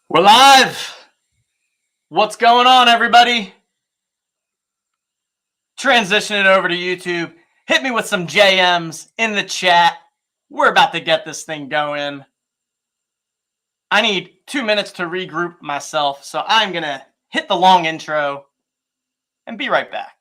We're live. What's going on, everybody? Transitioning over to YouTube. Hit me with some JMs in the chat. We're about to get this thing going. I need 2 minutes to regroup myself, so I'm going to hit the long intro and be right back.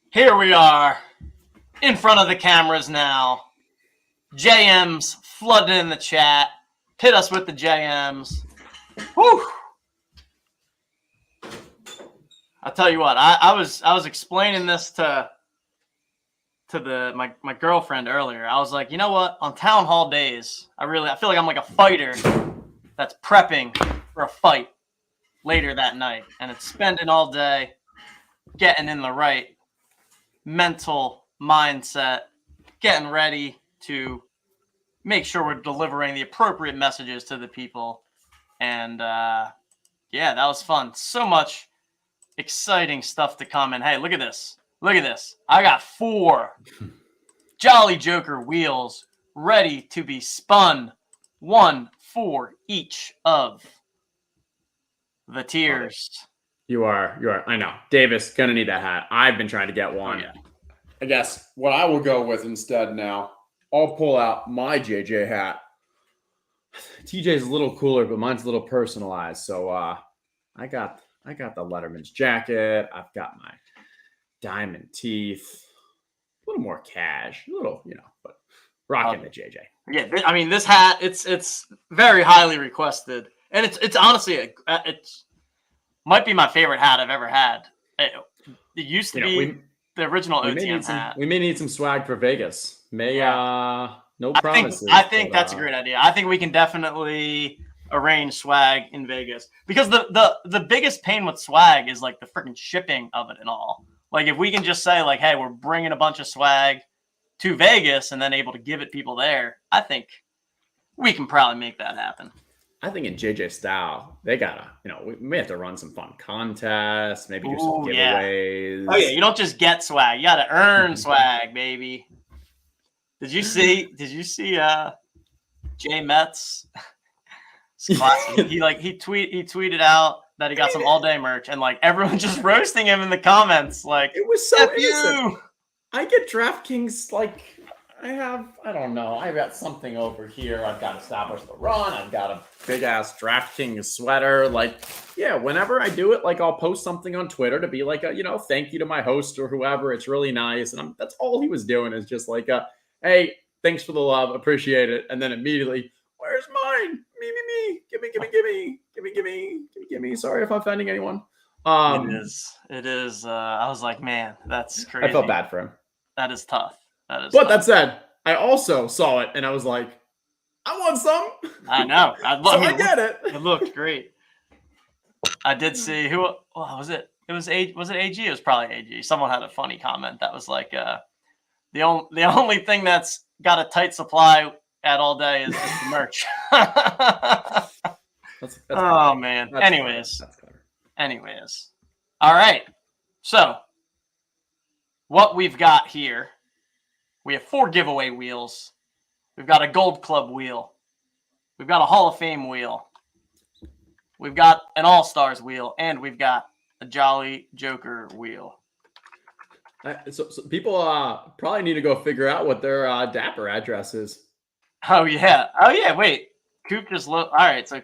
Here we are, in front of the cameras now. JMs flooding in the chat. Hit us with the JMs. Whew. I'll tell you what, I was explaining this to my girlfriend earlier. I was like, you know what? On town hall days, I feel like I'm like a fighter that's prepping for a fight later that night, and it's spending all day getting in the right mental mindset, getting ready to make sure we're delivering the appropriate messages to the people. And yeah, that was fun. So much exciting stuff to come. And hey, look at this. Look at this. I got 4 Jolly Joker wheels ready to be spun. 1 for each of the tiers. You are. I know. Davis, gonna need that hat. I've been trying to get one. Oh, yeah. I guess what I will go with instead now, I'll pull out my JJ hat. TJ's a little cooler, but mine's a little personalized. So I got the Letterman's jacket. I've got my diamond teeth. A little more cash. A little, but rocking the JJ. Yeah, I mean, this hat, it's very highly requested. And it's honestly, it's might be my favorite hat I've ever had. It used to be the original OTM hat. We may need some swag for Vegas. No promises. I think that's a great idea. I think we can definitely arrange swag in Vegas, because the biggest pain with swag is like the freaking shipping of it and all. Like, if we can just say like, hey, we're bringing a bunch of swag to Vegas and then able to give it people there, I think we can probably make that happen. I think in JJ style, they gotta, we may have to run some fun contests, maybe do some giveaways. Oh yeah, you don't just get swag; you gotta earn swag, baby. Did you see Jay Metz? He tweeted out that he got some all day merch, and like everyone just roasting him in the comments. Like, it was so innocent. I get DraftKings like I don't know. I've got something over here. I've got Establish the Run. I've got a big ass DraftKings sweater. Like, yeah, whenever I do it, like I'll post something on Twitter to be like a, thank you to my host or whoever. It's really nice. And that's all he was doing is just like hey, thanks for the love. Appreciate it. And then immediately, where's mine? Me. Give me. Sorry if I'm offending anyone. It is. I was like, man, that's crazy. I felt bad for him. That is tough. But tough. that said, I also saw it and I was like, I want some. I know. I get it. It looked great. I did see who was it? Was it AG? It was probably AG. Someone had a funny comment that was like, the only thing that's got a tight supply at all day is the merch. That's oh man. That's Anyways. That's clever. Anyways. All right. So what we've got here, we have 4 giveaway wheels. We've got a Gold Club wheel. We've got a Hall of Fame wheel. We've got an All-Stars wheel, and we've got a Jolly Joker wheel. So people probably need to go figure out what their Dapper address is. Oh yeah. Wait, Coop just look. All right, so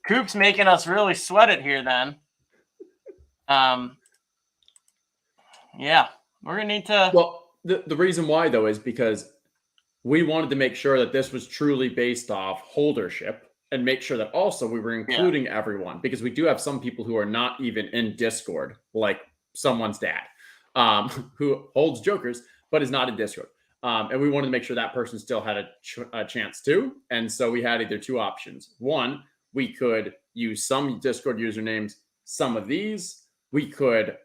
Coop's making us really sweat it here. Then, yeah, we're gonna need to. Well, the reason why though is because we wanted to make sure that this was truly based off holdership and make sure that also we were including everyone, because we do have some people who are not even in Discord, like someone's dad, who holds Jokers but is not in Discord. And we wanted to make sure that person still had a chance too. And so we had either 2 options. One, we could use some Discord usernames, some of these. We could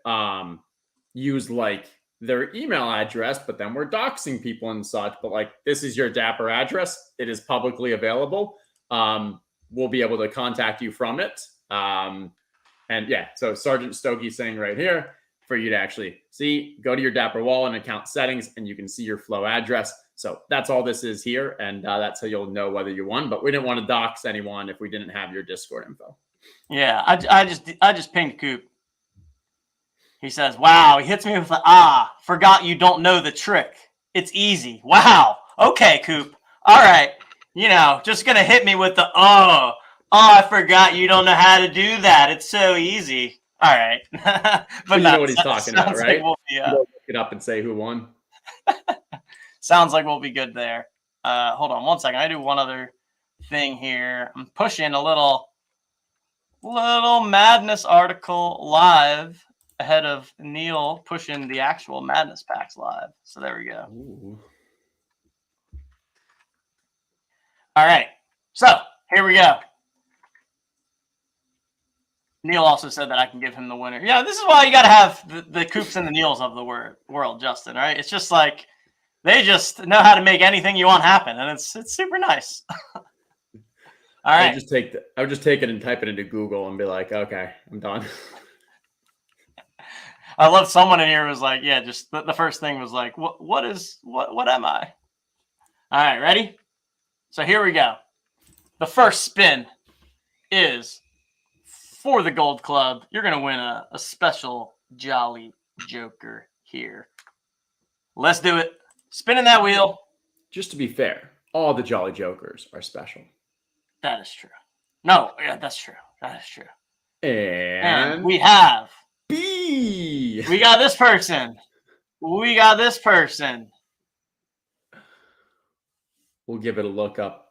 use like their email address, but then we're doxing people and such. But like, this is your Dapper address. It is publicly available. We'll be able to contact you from it. And yeah, so Sergeant Stokey saying right here for you to actually see, go to your Dapper wallet and account settings, and you can see your flow address. So that's all this is here. And that's how you'll know whether you won, but we didn't want to dox anyone if we didn't have your Discord info. Yeah, I just pinged Coop. He says, wow, he hits me with forgot you don't know the trick. It's easy. Wow. Okay, Coop. All right. Just going to hit me with the, I forgot you don't know how to do that. It's so easy. All right. But you know what he's talking about, right? Like we'll be, look it up and say who won. Sounds like we'll be good there. Hold on one second. I do one other thing here. I'm pushing a little Madness article live ahead of Neil pushing the actual Madness packs live. So there we go. Ooh. All right. So here we go. Neil also said that I can give him the winner. Yeah, this is why you got to have the Coops and the Neils of the world, Justin, right? It's just like they just know how to make anything you want happen, and it's super nice. All right. I would just take it and type it into Google and be like, okay, I'm done. I love someone in here was like, yeah, just the first thing was like, what am I? All right, ready? So here we go. The first spin is for the Gold Club. You're going to win a special Jolly Joker here. Let's do it. Spinning that wheel. Just to be fair, all the Jolly Jokers are special. That is true. No, yeah, that's true. That is true. And we have B. We got this person. We'll give it a look up.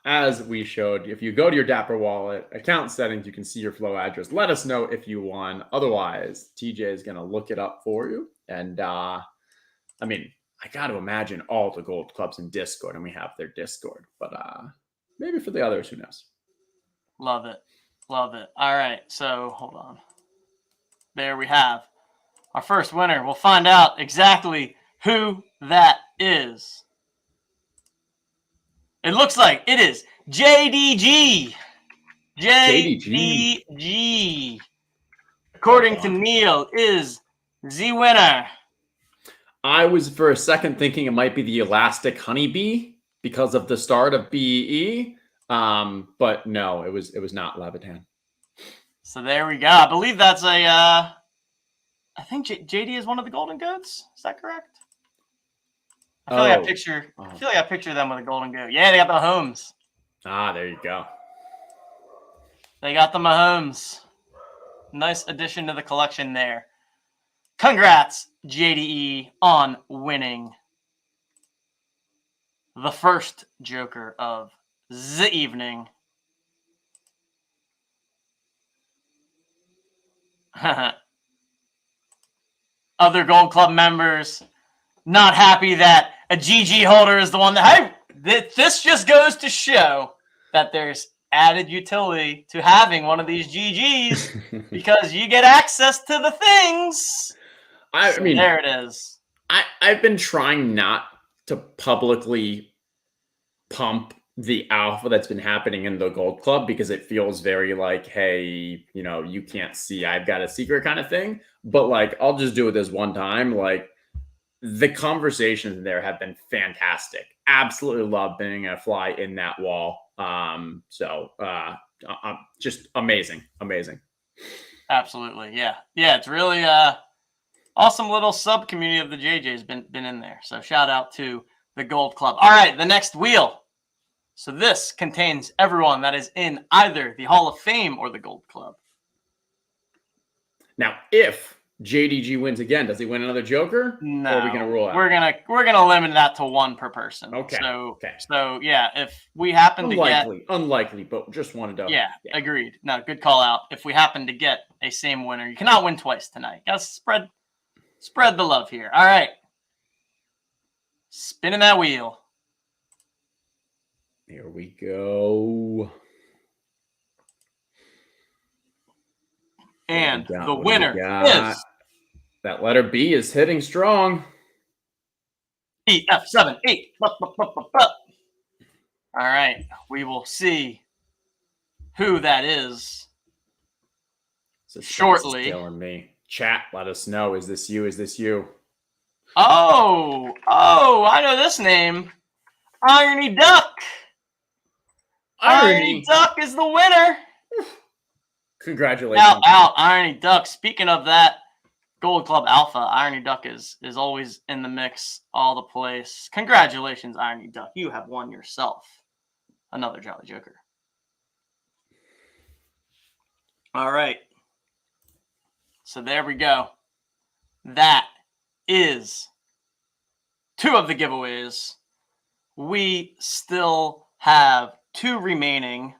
As we showed, if you go to your Dapper wallet, account settings, you can see your flow address. Let us know if you won. Otherwise, TJ is going to look it up for you. And I got to imagine all the Gold Clubs in Discord, and we have their Discord. But maybe for the others, who knows? Love it. All right, so hold on. There we have our first winner. We'll find out exactly who that is. It looks like it is JDG. JDG. According to Neil, is the winner. I was for a second thinking it might be the Elastic Honeybee because of the start of BE. But no, it was not Levitan. So there we go. I believe that's I think JD is one of the Golden Goats. Is that correct? I feel like I picture them with a golden goat. Yeah, they got the Mahomes. Ah, there you go. They got the Mahomes. Nice addition to the collection there. Congrats, JDE, on winning the first Joker of the evening. Other Gold Club members not happy that a GG holder is the one that, hey, this just goes to show that there's added utility to having one of these GGs because you get access to the things. I mean, there it is. I've been trying not to publicly pump the alpha that's been happening in the Gold Club because it feels very like, hey, you can't see, I've got a secret kind of thing. But like, I'll just do it this one time. Like, the conversations there have been fantastic. Absolutely love being a fly in that wall. Just amazing. Absolutely, yeah. It's really awesome little sub community of the JJ's been in there. So shout out to the Gold Club. All right, the next wheel. So this contains everyone that is in either the Hall of Fame or the Gold Club. Now, if JDG wins again, does he win another Joker? No, or are we gonna rule out? We're gonna limit that to one per person. Okay. So yeah, if we happen to get unlikely, but just wanted to. Yeah, agreed. No, good call out. If we happen to get a same winner, you cannot win twice tonight. Gotta spread the love here. All right, spinning that wheel. Here we go. And the winner is... That letter B is hitting strong. EF78. All right. We will see who that is shortly. Killing me. Chat, let us know. Is this you? Is this you? Oh, I know this name. Irony Duck. Irony Duck is the winner. Congratulations. Out, Irony Duck. Speaking of that Gold Club Alpha, Irony Duck is always in the mix, all the place. Congratulations, Irony Duck. You have won yourself another Jolly Joker. All right. So there we go. That is 2 of the giveaways. We still have 2 remaining.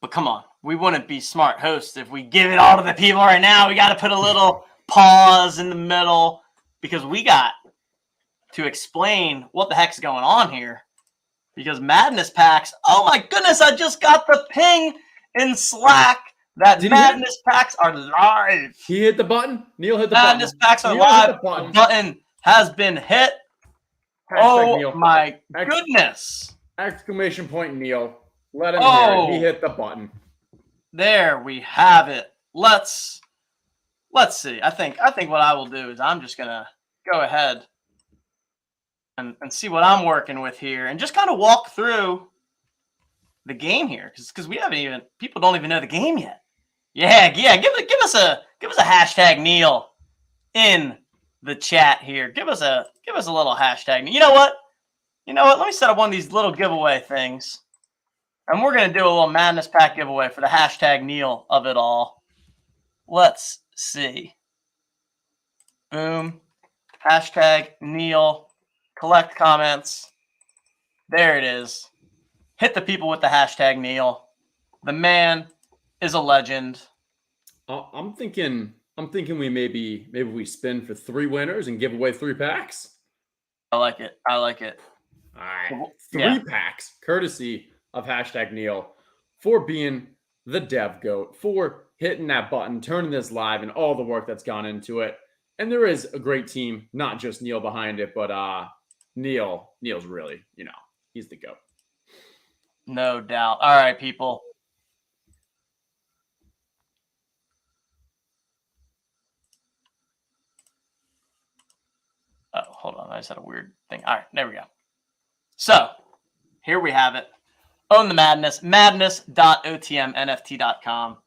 But come on, we wouldn't be smart hosts if we give it all to the people right now. We got to put a little pause in the middle because we got to explain what the heck's going on here. Because Madness Packs, oh my goodness, I just got the ping in Slack that Madness Packs are live. He hit the button. Neil hit the Madness button. Packs are live. The button has been hit. Oh my goodness. Exclamation point, Neil. Let him hear it. He hit the button. There we have it. Let's see. I think what I will do is I'm just gonna go ahead and see what I'm working with here and just kind of walk through the game here because we haven't even, people don't even know the game yet. Yeah. Give us a hashtag Neil in the chat here. Give us a little hashtag. You know what? Let me set up one of these little giveaway things. And we're going to do a little Madness Pack giveaway for the hashtag Neil of it all. Let's see. Boom. Hashtag Neil. Collect comments. There it is. Hit the people with the hashtag Neil. The man is a legend. I'm thinking we maybe we spin for 3 winners and give away 3 packs. I like it. All right. 3 packs, courtesy of hashtag Neil, for being the dev goat, for hitting that button, turning this live, and all the work that's gone into it. And there is a great team, not just Neil behind it, but Neil's really, he's the goat. No doubt. All right, people. Oh, hold on. I just had a weird thing. All right, there we go. So, here we have it. Own the Madness, madness.otmnft.com.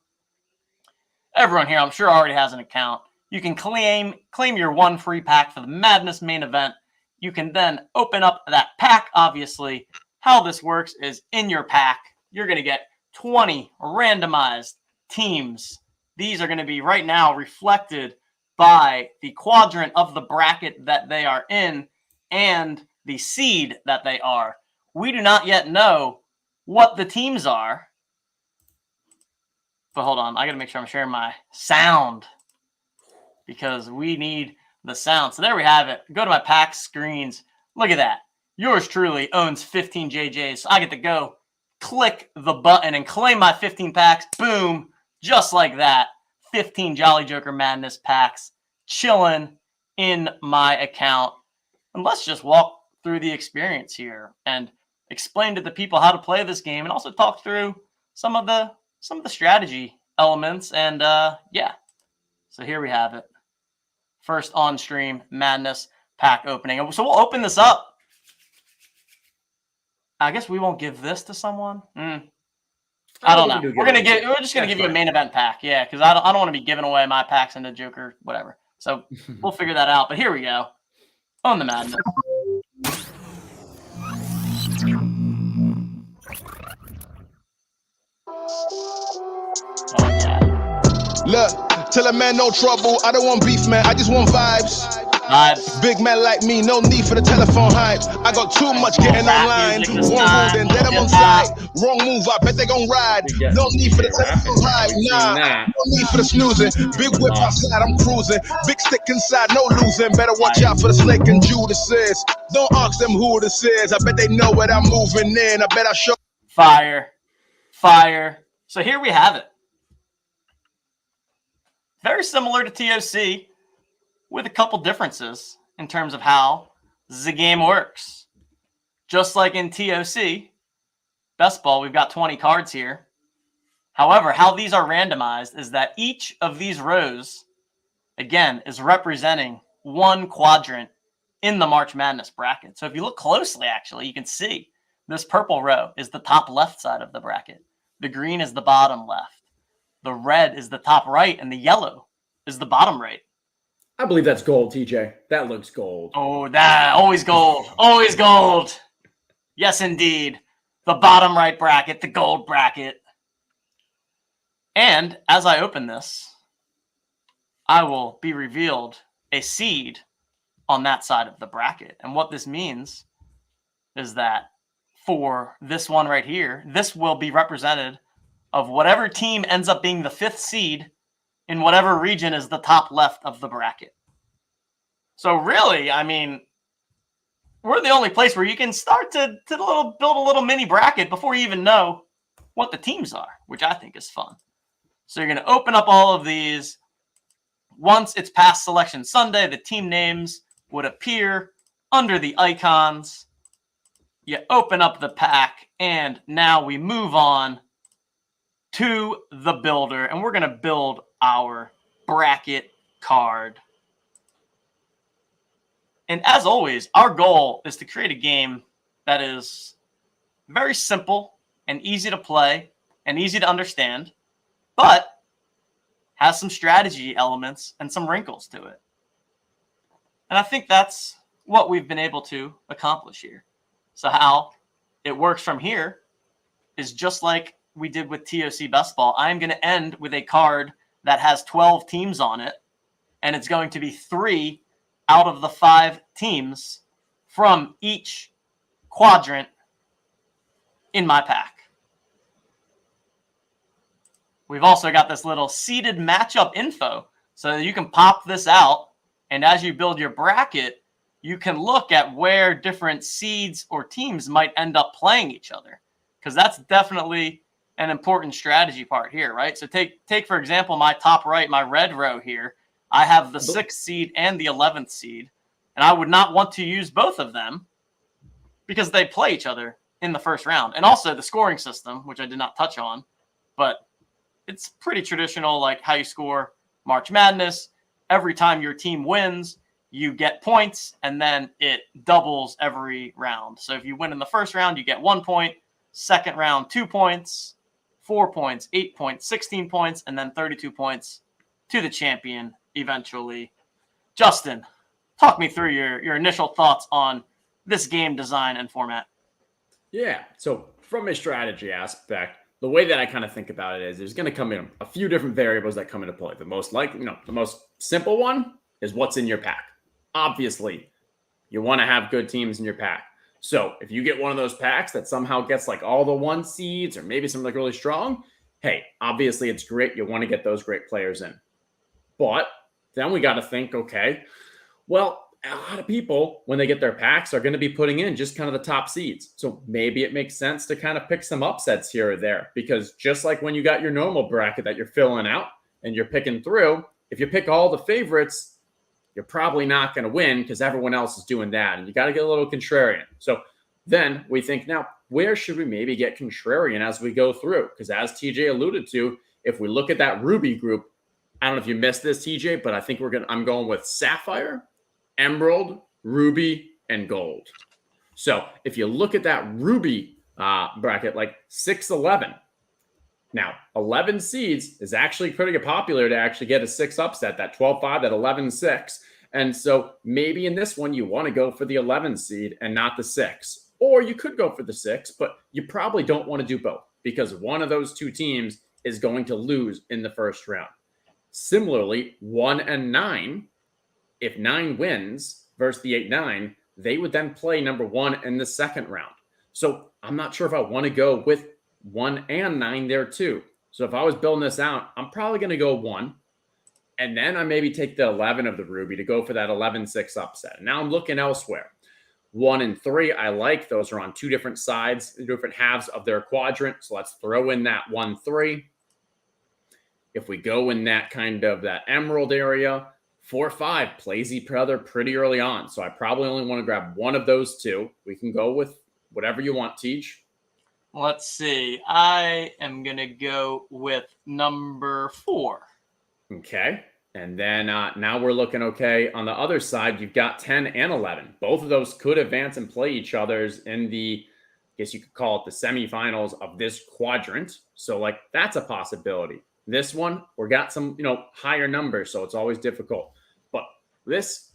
everyone here, I'm sure, already has an account. You can claim your one free pack for the Madness main event. You can then open up that pack, obviously. How this works is in your pack, you're going to get 20 randomized teams. These are going to be right now reflected by the quadrant of the bracket that they are in and the seed that they are. We do not yet know what the teams are. But hold on, I got to make sure I'm sharing my sound because we need the sound. So there we have it. Go to my pack screens. Look at that. Yours truly owns 15 JJs. So I get to go click the button and claim my 15 packs. Boom. Just like that. 15 Jolly Joker Madness packs chilling in my account. And let's just walk through the experience here and explain to the people how to play this game and also talk through some of the strategy elements. And yeah, so here we have it. First on stream Madness pack opening. So we'll open this up. I guess we won't give this to someone. I don't know. We're just gonna give you a main event pack. Yeah, because I don't want to be giving away my packs into Joker, whatever. So we'll figure that out. But here we go. On the Madness. Oh, yeah. Look, tell a man no trouble. I don't want beef, man. I just want vibes. Big man like me, no need for the telephone hype. I got too much getting online. One rule, then I'm on side. Wrong move, I bet they gon' ride. No need for the telephone hype. Nah, no need for the snoozing. Big whip outside, I'm cruising. Big stick inside, no losing. Better watch out for the snake and Judas. Don't ask them who this is. I bet they know what I'm moving in. I bet I show. Fire. So here we have it. Very similar to TOC, with a couple differences in terms of how the game works. Just like in TOC, Best Ball, we've got 20 cards here. However, how these are randomized is that each of these rows, again, is representing one quadrant in the March Madness bracket. So if you look closely, actually, you can see this purple row is the top left side of the bracket. The green is the bottom left. The red is the top right, and the yellow is the bottom right. I believe that's gold, TJ. That looks gold. Oh, that always gold. Always gold. Yes, indeed. The bottom right bracket, the gold bracket. And as I open this, I will be revealed a seed on that side of the bracket. And what this means is that for this one right here, this will be represented of whatever team ends up being the 5th seed in whatever region is the top left of the bracket. So really, I mean, we're the only place where you can start to build a little mini bracket before you even know what the teams are, which I think is fun. So you're going to open up all of these. Once it's past Selection Sunday, the team names would appear under the icons. You open up the pack, and now we move on to the builder, and we're going to build our bracket card. And as always, our goal is to create a game that is very simple and easy to play and easy to understand, but has some strategy elements and some wrinkles to it. And I think that's what we've been able to accomplish here. So how it works from here is just like we did with TOC Best Ball. I'm going to end with a card that has 12 teams on it, and it's going to be 3 out of the 5 teams from each quadrant in my pack. We've also got this little seeded matchup info, so you can pop this out, and as you build your bracket, you can look at where different seeds or teams might end up playing each other, because that's definitely an important strategy part here, right? So take for example, my top right, my red row here. I have the 6th seed and the 11th seed, and I would not want to use both of them because they play each other in the first round. And also the scoring system, which I did not touch on, but it's pretty traditional, like how you score March Madness. Every time your team wins, you get points, and then it doubles every round. So if you win in the first round, you get 1 point. Second round, 2 points, 4 points, 8 points, 16 points, and then 32 points to the champion eventually. Justin, talk me through your initial thoughts on this game design and format. Yeah. So from a strategy aspect, the way that I kind of think about it is there's going to come in a few different variables that come into play. The most likely, the most simple one is what's in your pack. Obviously, you want to have good teams in your pack. So if you get one of those packs that somehow gets like all the 1 seeds or maybe something like really strong, hey, obviously it's great. You want to get those great players in. But then we got to think, okay, well, a lot of people, when they get their packs, are going to be putting in just kind of the top seeds. So maybe it makes sense to kind of pick some upsets here or there, because just like when you got your normal bracket that you're filling out and you're picking through, if you pick all the favorites, you're probably not going to win because everyone else is doing that. And you got to get a little contrarian. So then we think, now, where should we maybe get contrarian as we go through? Because as TJ alluded to, if we look at that Ruby group, I don't know if you missed this, TJ, but I think I'm going with Sapphire, Emerald, Ruby, and Gold. So if you look at that Ruby bracket, like 6-11. Now, 11 seeds is actually pretty popular to actually get a 6 upset, that 12-5, that 11-6. And so maybe in this one, you want to go for the 11 seed and not the 6. Or you could go for the 6, but you probably don't want to do both because one of those two teams is going to lose in the first round. Similarly, 1 and 9, if 9 wins versus the 8-9, they would then play number 1 in the second round. So I'm not sure if I want to go with 1 and 9 there too. So if I was building this out, I'm probably going to go 1. And then I maybe take the 11 of the Ruby to go for that 11-6 upset. Now I'm looking elsewhere. 1 and 3, I like. Those are on two different sides, different halves of their quadrant. So let's throw in that 1-3. If we go in that kind of that emerald area, 4-5 plays each other pretty early on. So I probably only want to grab one of those two. We can go with whatever you want, Teach. Let's see. I am going to go with number 4. Okay. And then now we're looking okay. On the other side, you've got 10 and 11. Both of those could advance and play each other's in the, I guess you could call it the semifinals of this quadrant. So like that's a possibility. This one, we got some, higher numbers, so it's always difficult. But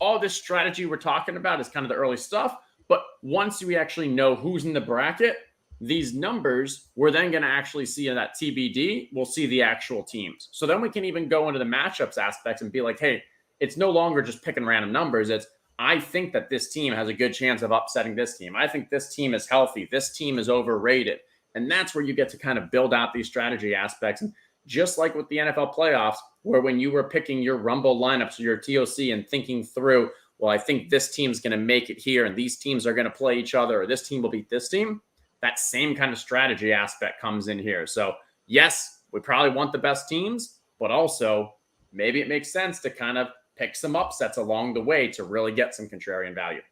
all this strategy we're talking about is kind of the early stuff. But once we actually know who's in the bracket, these numbers, we're then going to actually see in that TBD, we'll see the actual teams. So then we can even go into the matchups aspects and be like, hey, it's no longer just picking random numbers. It's, I think that this team has a good chance of upsetting this team. I think this team is healthy. This team is overrated. And that's where you get to kind of build out these strategy aspects. And just like with the NFL playoffs, where when you were picking your Rumble lineups or your TOC and thinking through, well, I think this team's going to make it here and these teams are going to play each other or this team will beat this team. That same kind of strategy aspect comes in here. So yes, we probably want the best teams, but also maybe it makes sense to kind of pick some upsets along the way to really get some contrarian value.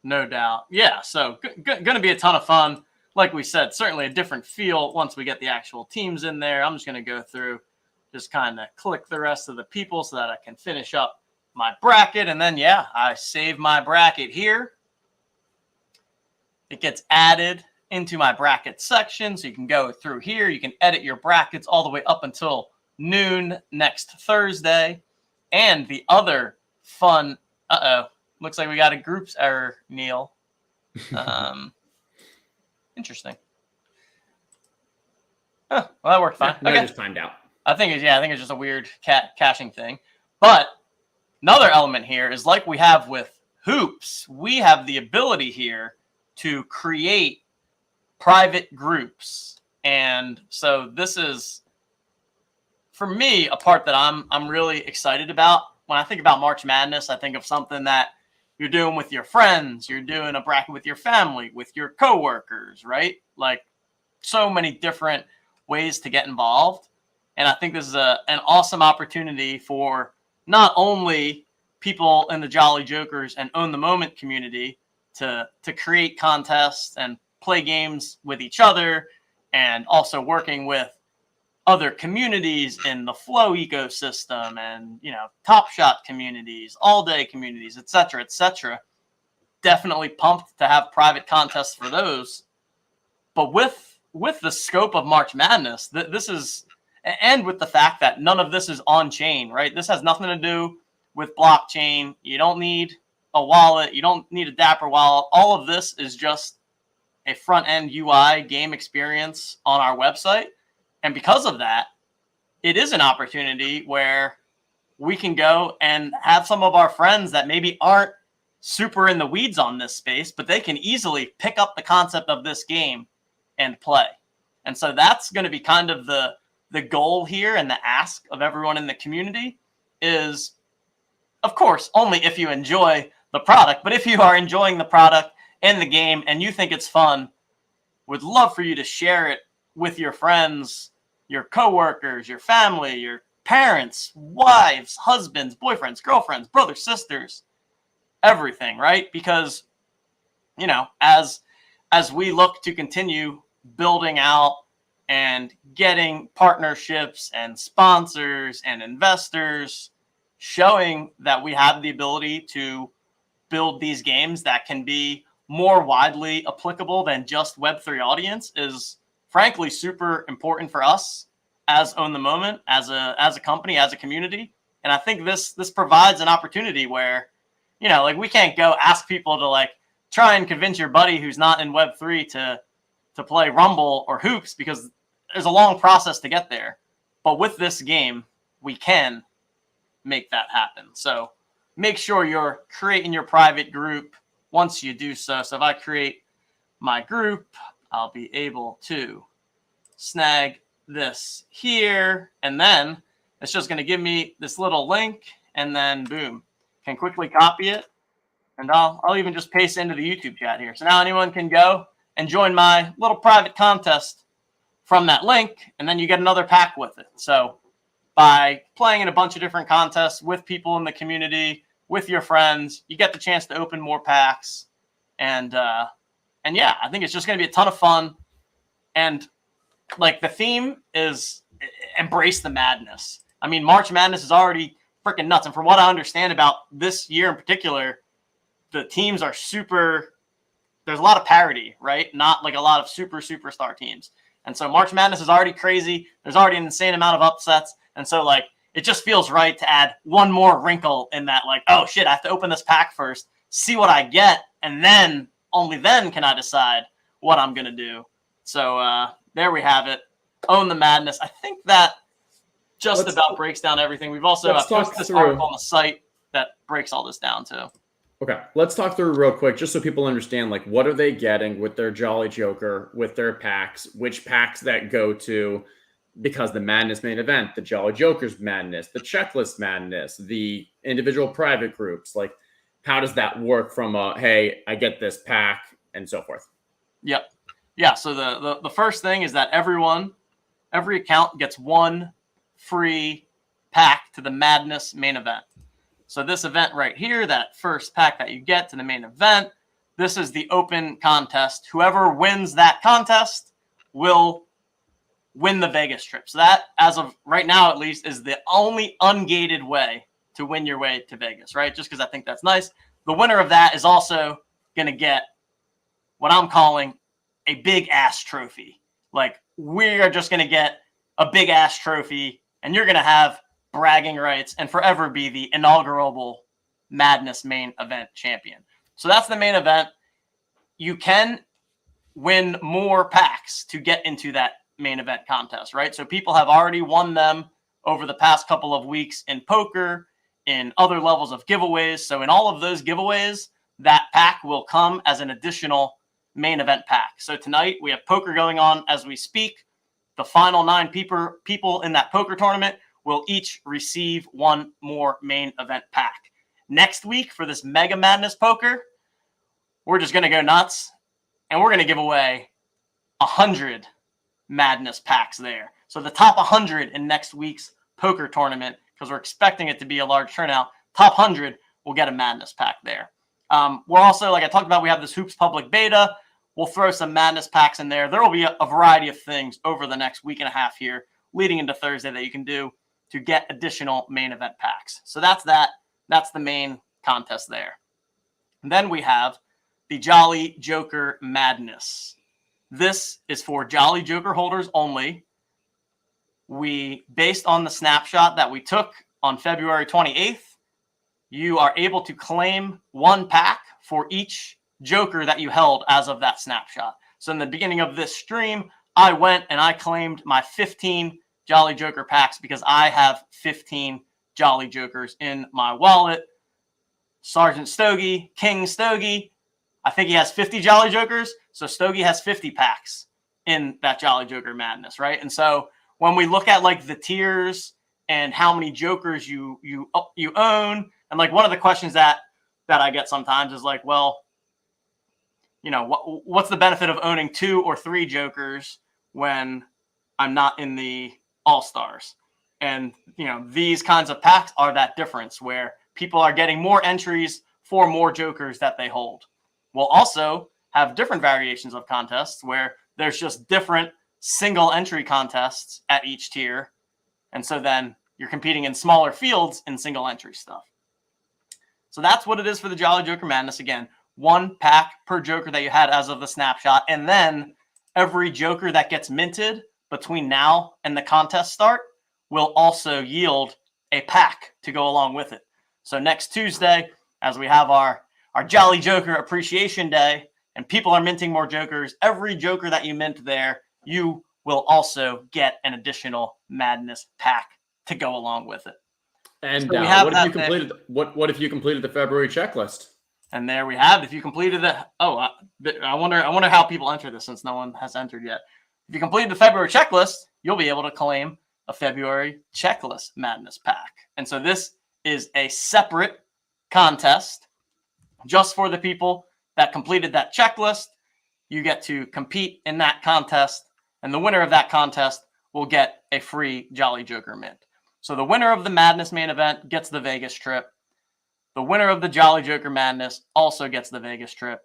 No doubt. Yeah. So going to be a ton of fun. Like we said, certainly a different feel once we get the actual teams in there. I'm just going to go through, just kind of click the rest of the people so that I can finish up my bracket. And then, yeah, I save my bracket here. It gets added into my bracket section. So you can go through here. You can edit your brackets all the way up until noon next Thursday. And the other fun, looks like we got a groups error, Neil. Interesting. Well, that worked fine. Yeah, okay. Just timed out. I think it's just a weird caching thing. But another element here is like we have with hoops, we have the ability here to create private groups. And so this is, for me, a part that I'm really excited about. When I think about March Madness, I think of something that you're doing with your friends, you're doing a bracket with your family, with your coworkers, right? Like so many different ways to get involved. And I think this is an awesome opportunity for not only people in the Jolly Jokers and Own the Moment community to create contests and play games with each other, and also working with other communities in the Flow ecosystem and, Top Shot communities, all day communities, et cetera, et cetera. Definitely pumped to have private contests for those. But with the scope of March Madness, this is and with the fact that none of this is on chain, right? This has nothing to do with blockchain. You don't need a wallet. You don't need a Dapper wallet. All of this is just a front end UI game experience on our website. And because of that, it is an opportunity where we can go and have some of our friends that maybe aren't super in the weeds on this space, but they can easily pick up the concept of this game and play. And so that's going to be kind of the goal here, and the ask of everyone in the community is, of course, only if you enjoy the product. But if you are enjoying the product and the game and you think it's fun, would love for you to share it with your friends, your coworkers, your family, your parents, wives, husbands, boyfriends, girlfriends, brothers, sisters, everything, right? Because, you know, as we look to continue building out and getting partnerships and sponsors and investors, showing that we have the ability to build these games that can be more widely applicable than just Web3 audience is frankly super important for us as Own the Moment, as a company, as a community. And I think this provides an opportunity where, you know, like, we can't go ask people to like try and convince your buddy who's not in Web3 to play Rumble or Hoops, because there's a long process to get there. But with this game, we can make that happen. So make sure you're creating your private group once you do so. So if I create my group, I'll be able to snag this here, and then it's just going to give me this little link, and then boom, can quickly copy it, and I'll even just paste it into the YouTube chat here. So now anyone can go and join my little private contest from that link, and then you get another pack with it. So by playing in a bunch of different contests with people in the community, with your friends, you get the chance to open more packs. And yeah, I think it's just going to be a ton of fun. And like, the theme is embrace the madness. I mean, March Madness is already freaking nuts. And from what I understand about this year in particular, the teams are super, there's a lot of parity, right? Not like a lot of superstar teams. And so March Madness is already crazy. There's already an insane amount of upsets. And so, like, it just feels right to add one more wrinkle in that, like, oh shit, I have to open this pack first, see what I get, and then, only then can I decide what I'm going to do. So there we have it. Own the Madness. I think that just about breaks down everything. We've also posted this article on the site that breaks all this down too. Okay, let's talk through real quick, just so people understand, like, what are they getting with their Jolly Joker, with their packs, which packs that go to, because the Madness main event, the Jolly Joker's Madness, the Checklist Madness, the individual private groups, like, how does that work from a, hey, I get this pack, and so forth? Yep. Yeah, so the first thing is that every account gets one free pack to the Madness main event. So this event right here, that first pack that you get to the main event, this is the open contest. Whoever wins that contest will win the Vegas trip. So that, as of right now at least, is the only ungated way to win your way to Vegas, right? Just because I think that's nice. The winner of that is also going to get what I'm calling a big-ass trophy. Like, we are just going to get a big-ass trophy, and you're going to have bragging rights and forever be the inaugural Madness main event champion. So that's the main event. You can win more packs to get into that main event contest, right? So people have already won them over the past couple of weeks in poker, in other levels of giveaways. So in all of those giveaways, that pack will come as an additional main event pack. So tonight we have poker going on as we speak. The final 9 people in that poker tournament will each receive one more main event pack. Next week for this Mega Madness poker, we're just going to go nuts, and we're going to give away 100 Madness packs there. So the top 100 in next week's poker tournament, because we're expecting it to be a large turnout, top 100 will get a Madness pack there. We're also, like I talked about, we have this Hoops public beta. We'll throw some Madness packs in there. There will be a variety of things over the next week and a half here leading into Thursday that you can do to get additional main event packs. So that's that. That's the main contest there. And then we have the Jolly Joker Madness. This is for Jolly Joker holders only. based on the snapshot that we took on February 28th, you are able to claim 1 pack for each Joker that you held as of that snapshot. So in the beginning of this stream, I went and I claimed my 15 Jolly Joker packs because I have 15 Jolly Jokers in my wallet. Sergeant Stogie, King Stogie, I think he has 50 Jolly Jokers. So Stogie has 50 packs in that Jolly Joker madness, right? And so when we look at like the tiers and how many Jokers you own, and like one of the questions that I get sometimes is like, well, you know, what's the benefit of owning 2 or 3 Jokers when I'm not in the All-Stars? And, you know, these kinds of packs are that difference where people are getting more entries for more Jokers that they hold. We'll also have different variations of contests where there's just different single entry contests at each tier. And so then you're competing in smaller fields in single entry stuff. So that's what it is for the Jolly Joker Madness. Again, 1 pack per Joker that you had as of the snapshot. And then every Joker that gets minted between now and the contest start will also yield a pack to go along with it. So next Tuesday, as we have our Jolly Joker Appreciation Day, and people are minting more Jokers, every Joker that you mint there, you will also get an additional Madness pack to go along with it. And so what if you completed the February checklist? And there we have. If you completed the I wonder how people enter this since no one has entered yet. If you completed the February checklist, you'll be able to claim a February checklist Madness pack. And so this is a separate contest just for the people that completed that checklist. You get to compete in that contest, and the winner of that contest will get a free Jolly Joker mint. So the winner of the Madness main event gets the Vegas trip. The winner of the Jolly Joker Madness also gets the Vegas trip.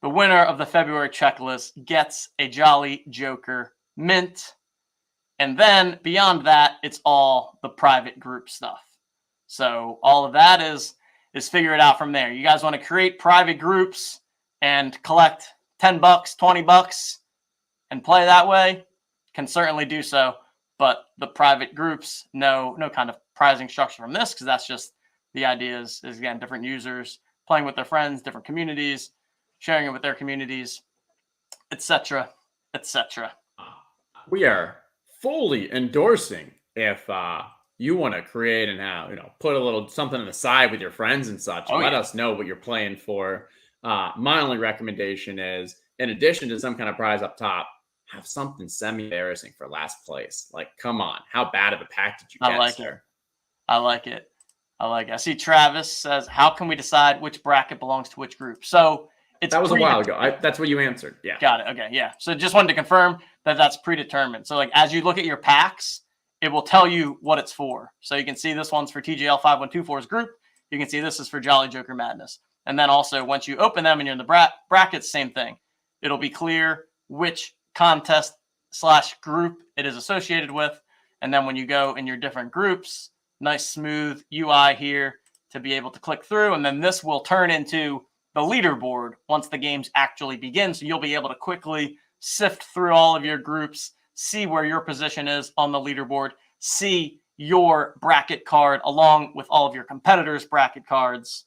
The winner of the February checklist gets a Jolly Joker mint. And then beyond that, it's all the private group stuff. So all of that is figure it out from there. You guys want to create private groups and collect $10, $20 and play that way, can certainly do so. But the private groups, no kind of prizing structure from this, because that's just the idea is again, different users playing with their friends, different communities, sharing it with their communities, etc., etc. We are fully endorsing if you want to create and put a little something on the side with your friends and such. Let us know what you're playing for. My only recommendation is, in addition to some kind of prize up top, have something semi-embarrassing for last place. Like, come on, how bad of a pack did you get, sir? I like it. I see Travis says, how can we decide which bracket belongs to which group? So that was a while ago. That's what you answered. Yeah. Got it. Okay. Yeah. So just wanted to confirm that that's predetermined. So like, as you look at your packs, it will tell you what it's for. So you can see this one's for TJL 5124's group. You can see this is for Jolly Joker Madness. And then also once you open them and you're in the brackets, same thing. It'll be clear which contest/group it is associated with. And then when you go in your different groups, nice smooth UI here to be able to click through. And then this will turn into the leaderboard once the games actually begin. So you'll be able to quickly sift through all of your groups, see where your position is on the leaderboard, see your bracket card along with all of your competitors' bracket cards.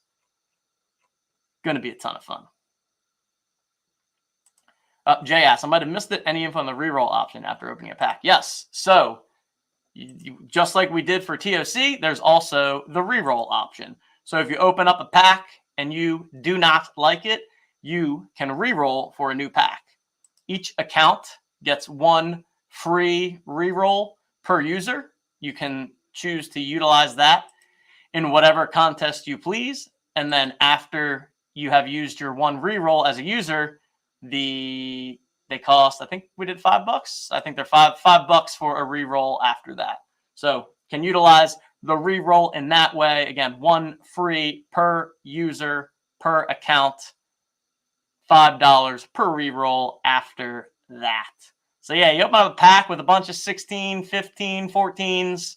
Going to be a ton of fun. Jay asks, I might have missed it. Any info on the reroll option after opening a pack? Yes. So just like we did for TOC, there's also the reroll option. So if you open up a pack and you do not like it, you can reroll for a new pack. Each account gets 1 free reroll per user. You can choose to utilize that in whatever contest you please. And then after you have used your 1 reroll as a user, they cost, I think we did $5. I think they're $5 for a reroll after that. So can utilize the reroll in that way. Again, 1 free per user per account, $5 per reroll after that. So yeah, you open up a pack with a bunch of 16, 15, 14s.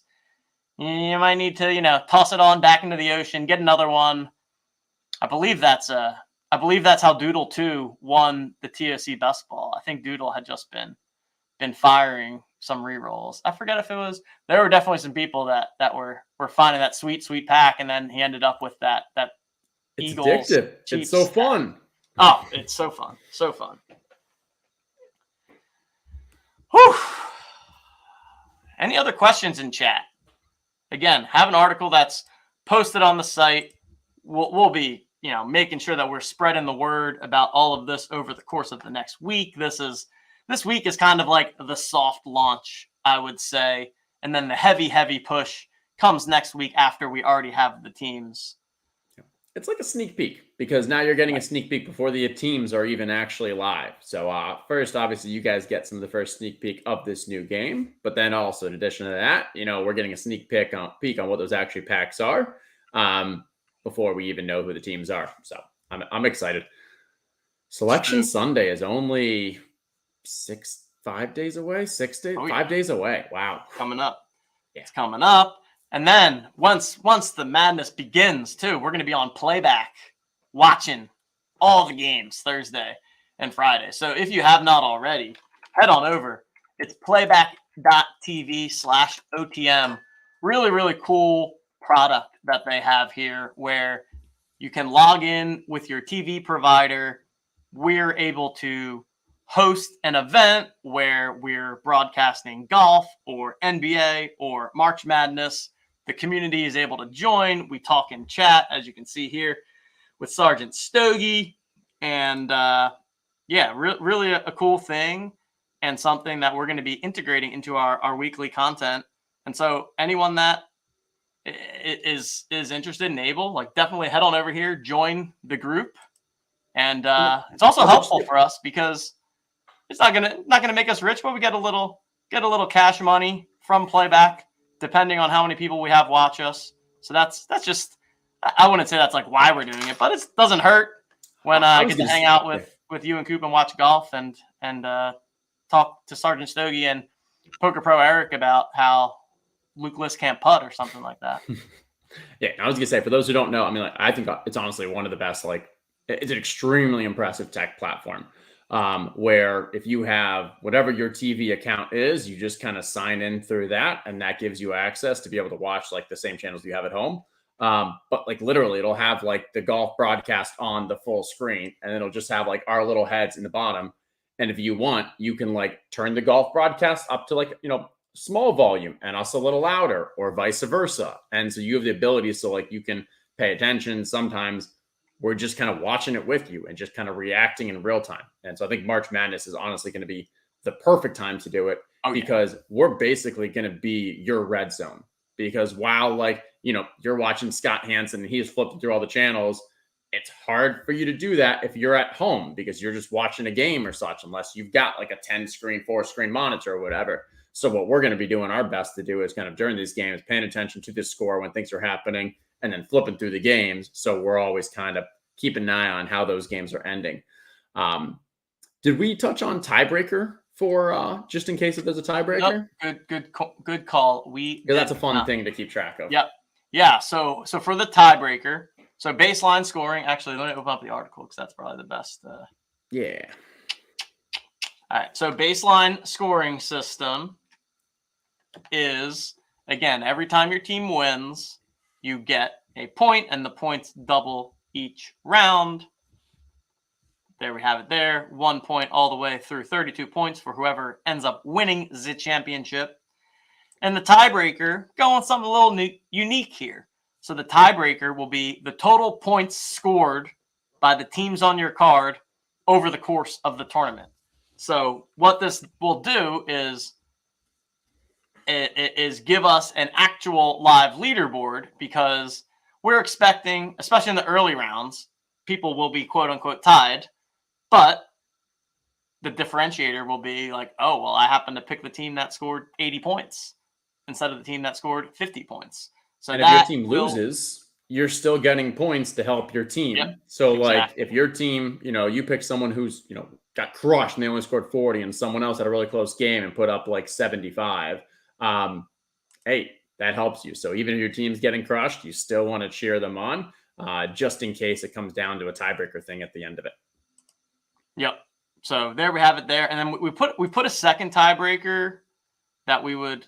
You might need to, toss it on back into the ocean, get another one. I believe that's how Doodle 2 won the TOC Best Ball. I think Doodle had just been firing re-rolls. I forget if there were definitely some people that were finding that sweet pack, and then he ended up with that It's Eagles addictive. It's Chiefs so stack. fun. Oh, it's so fun. So fun. Whew. Any other questions in chat? Again, have an article that's posted on the site. We'll be, making sure that we're spreading the word about all of this over the course of the next week. This week is kind of like the soft launch, I would say. And then the heavy push comes next week after we already have the teams. It's like a sneak peek because now you're getting a sneak peek before the teams are even actually live. So first, obviously, you guys get some of the first sneak peek of this new game. But then also, in addition to that, we're getting a sneak peek on what those actually packs are before we even know who the teams are. So I'm excited. Selection Sunday is only 5 days away. 6 days, 5 days away. Wow, coming up. Yeah. It's coming up. And then once the madness begins, too, we're going to be on Playback watching all the games Thursday and Friday. So if you have not already, head on over. It's playback.tv/OTM. Really, really cool product that they have here where you can log in with your TV provider. We're able to host an event where we're broadcasting golf or NBA or March Madness. The community is able to join. We talk in chat, as you can see here, with Sergeant Stogie. And really a cool thing and something that we're going to be integrating into our weekly content. And so anyone that is interested and able, definitely head on over here, join the group. And it's also helpful for us because it's not gonna make us rich, but we get a little cash money from Playback, depending on how many people we have watch us. So that's just, I wouldn't say that's why we're doing it, but it doesn't hurt when I get to hang out with you and Coop and watch golf and talk to Sergeant Stogie and Poker Pro Eric about how Luke List can't putt or something like that. Yeah, I was gonna say, for those who don't know, I think it's honestly one of the best. It's an extremely impressive tech platform. Where if you have whatever your TV account is, you just kind of sign in through that, and that gives you access to be able to watch the same channels you have at home. But literally, it'll have the golf broadcast on the full screen, and it'll just have our little heads in the bottom. And if you want, you can turn the golf broadcast up to small volume and us a little louder, or vice versa. And so you have the ability, so you can pay attention. Sometimes we're just kind of watching it with you and just kind of reacting in real time. And so I think March Madness is honestly going to be the perfect time to do it because we're basically going to be your red zone. Because while you're watching Scott Hansen and he's flipping through all the channels, it's hard for you to do that if you're at home because you're just watching a game or such, unless you've got a 4-screen monitor or whatever. So what we're going to be doing our best to do is kind of during these games, paying attention to the score when things are happening, and then flipping through the games. So we're always kind of keeping an eye on how those games are ending. Did we touch on tiebreaker for just in case if there's a tiebreaker? Nope. Good call. Because that's a fun thing to keep track of. Yep. Yeah. So for the tiebreaker, so baseline scoring. Actually, let me open up the article because that's probably the best. Yeah. All right. So baseline scoring system is, again, every time your team wins, you get a point, and the points double each round. There we have it there. 1 point all the way through 32 points for whoever ends up winning the championship. And the tiebreaker, going something a little unique here. So the tiebreaker will be the total points scored by the teams on your card over the course of the tournament. So what this will do is give us an actual live leaderboard, because we're expecting, especially in the early rounds, people will be quote unquote tied, but the differentiator will be oh, well, I happen to pick the team that scored 80 points instead of the team that scored 50 points. So and if your team loses, you're still getting points to help your team. Yep, so exactly. If your team, you pick someone who's, got crushed and they only scored 40, and someone else had a really close game and put up 75, hey, that helps you. So even if your team's getting crushed, you still want to cheer them on, just in case it comes down to a tiebreaker thing at the end of it. Yep. So there we have it there. And then we put a second tiebreaker that we would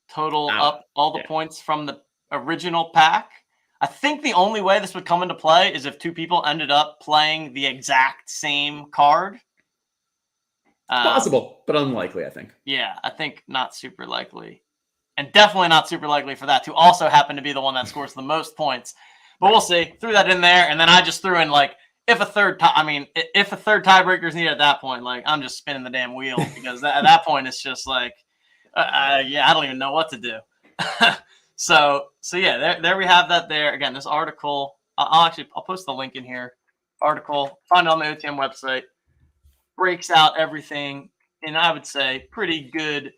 total Oh, up all the yeah. points from the original pack. I think the only way this would come into play is if two people ended up playing the exact same card. Possible, but unlikely, I think. Yeah, I think not super likely. And definitely not super likely for that to also happen to be the one that scores the most points. But we'll see. Threw that in there, and then I just threw in like if a third tiebreaker is needed at that point, like I'm just spinning the damn wheel because at that point it's just like, yeah, I don't even know what to do. so yeah, there we have that. There again, this article. I'll post the link in here. Article, find it on the OTM website. Breaks out everything in, I would say, pretty good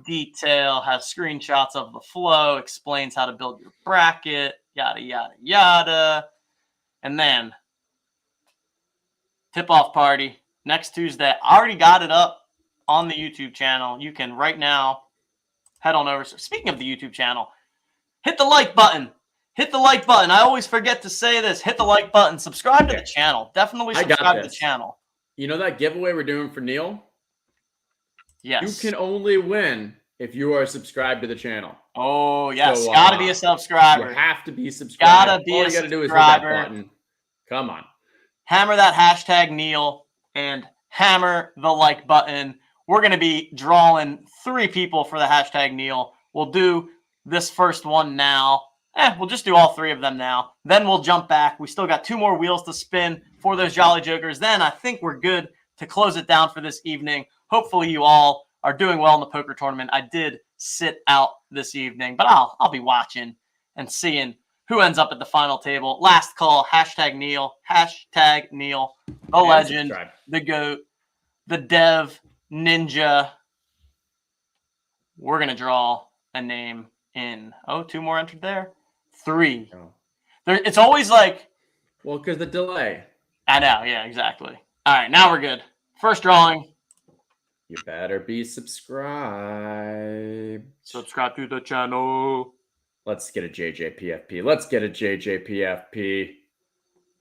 detail. Has screenshots of the flow. Explains how to build your bracket. Yada yada yada. And then tip-off party next Tuesday. I already got it up on the YouTube channel. You can right now head on over. So speaking of the YouTube channel, hit the like button. Hit the like button. I always forget to say this. Hit the like button. Subscribe to the channel. Definitely subscribe to the channel. You know that giveaway we're doing for Neil? Yes. You can only win if you are subscribed to the channel. Oh, yes. So, gotta be a subscriber. You have to be subscribed. Gotta be All a you gotta do is hit subscriber. that button. Come on. Hammer that hashtag Neil and hammer the like button. We're going to be drawing 3 people for the hashtag Neil. We'll do this first one now. We'll just do all 3 of them now. Then we'll jump back. We still got 2 more wheels to spin for those Jolly Jokers. Then I think we're good to close it down for this evening. Hopefully you all are doing well in the poker tournament. I did sit out this evening, but I'll be watching and seeing who ends up at the final table. Last call, hashtag Neil, the legend, subscribe. the GOAT, the dev, ninja. We're going to draw a name in. 2 more entered there. 3. Oh. It's always like. Well, because the delay. I know. Yeah, exactly. All right, now we're good. First drawing. You better be subscribed. Subscribe to the channel. Let's get a JJPFP.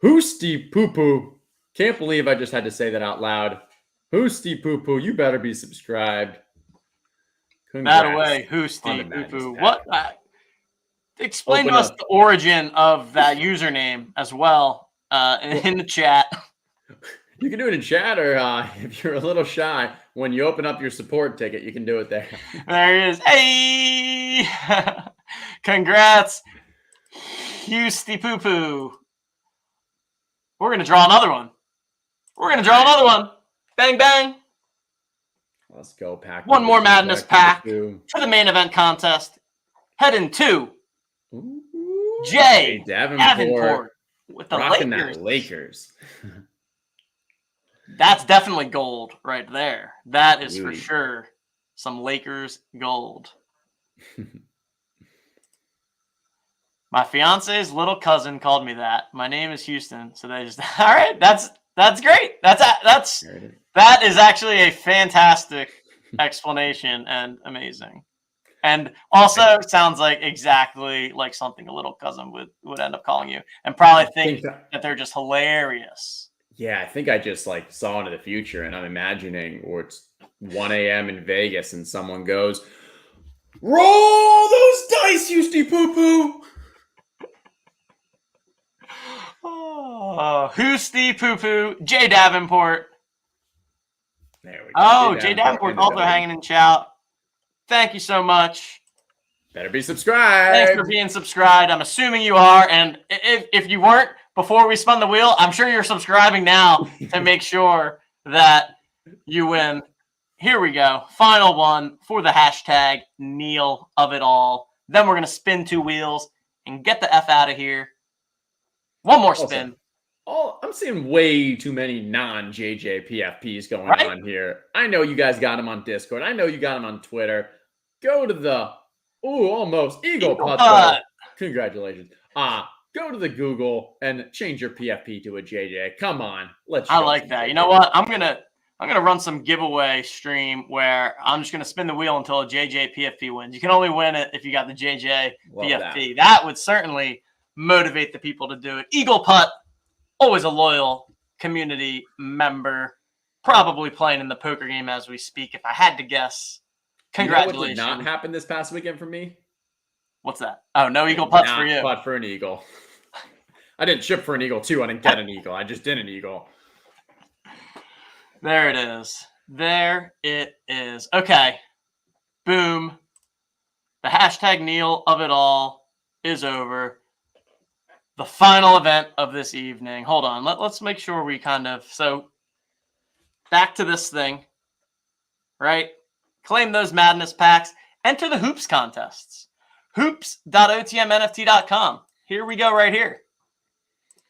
Hoosty poo poo. Can't believe I just had to say that out loud. Hoosty poo poo. You better be subscribed. That away, Hoosty poo poo. What? Explain to us the origin of that username as well in the chat. You can do it in chat, or if you're a little shy, when you open up your support ticket, you can do it there. There he is. Hey! Congrats, Housty Poo Poo. We're going to draw another one. Bang, bang. Let's go, pack. One more Madness pack to the main event contest. Heading to Jay Davenport with the Lakers. That's definitely gold right there. That is for sure some Lakers gold. My fiance's little cousin called me that. My name is Houston, so they just all right. That's great. That is actually a fantastic explanation and amazing, and also sounds like exactly like something a little cousin would end up calling you, and probably think that they're just hilarious. Yeah, I think I just saw into the future, and I'm imagining where it's 1 a.m. in Vegas and someone goes, "Roll those dice, Housty Poo Poo." Oh, Hoosty Poo Poo, Jay Davenport. There we go. Oh, Jay Davenport also hanging in chat. Thank you so much. Better be subscribed. Thanks for being subscribed. I'm assuming you are. And if you weren't before we spun the wheel, I'm sure you're subscribing now to make sure that you win. Here we go. Final one for the hashtag Neil of it all. Then we're going to spin 2 wheels and get the F out of here. One more spin. I'm seeing way too many non-JJPFPs going on here. I know you guys got them on Discord. I know you got them on Twitter. Go to the almost Eagle Putt. Congratulations. Go to the Google and change your PFP to a JJ. Come on. I like that. You know what? I'm gonna run some giveaway stream where I'm just gonna spin the wheel until a JJ PFP wins. You can only win it if you got the JJ PFP. That would certainly motivate the people to do it. Eagle Putt, always a loyal community member, probably playing in the poker game as we speak, if I had to guess. Congratulations. You know what did not happen this past weekend for me? What's that? Oh, no eagle putts for you. Putt for an eagle. I didn't chip for an eagle, too. I didn't get an eagle. I just did an eagle. There it is. There it is. Okay. Boom. The hashtag Neil of it all is over. The final event of this evening. Hold on. Let's make sure we so back to this thing, right? Claim those madness packs. Enter the hoops contests. Hoops.otmnft.com. Here we go right here.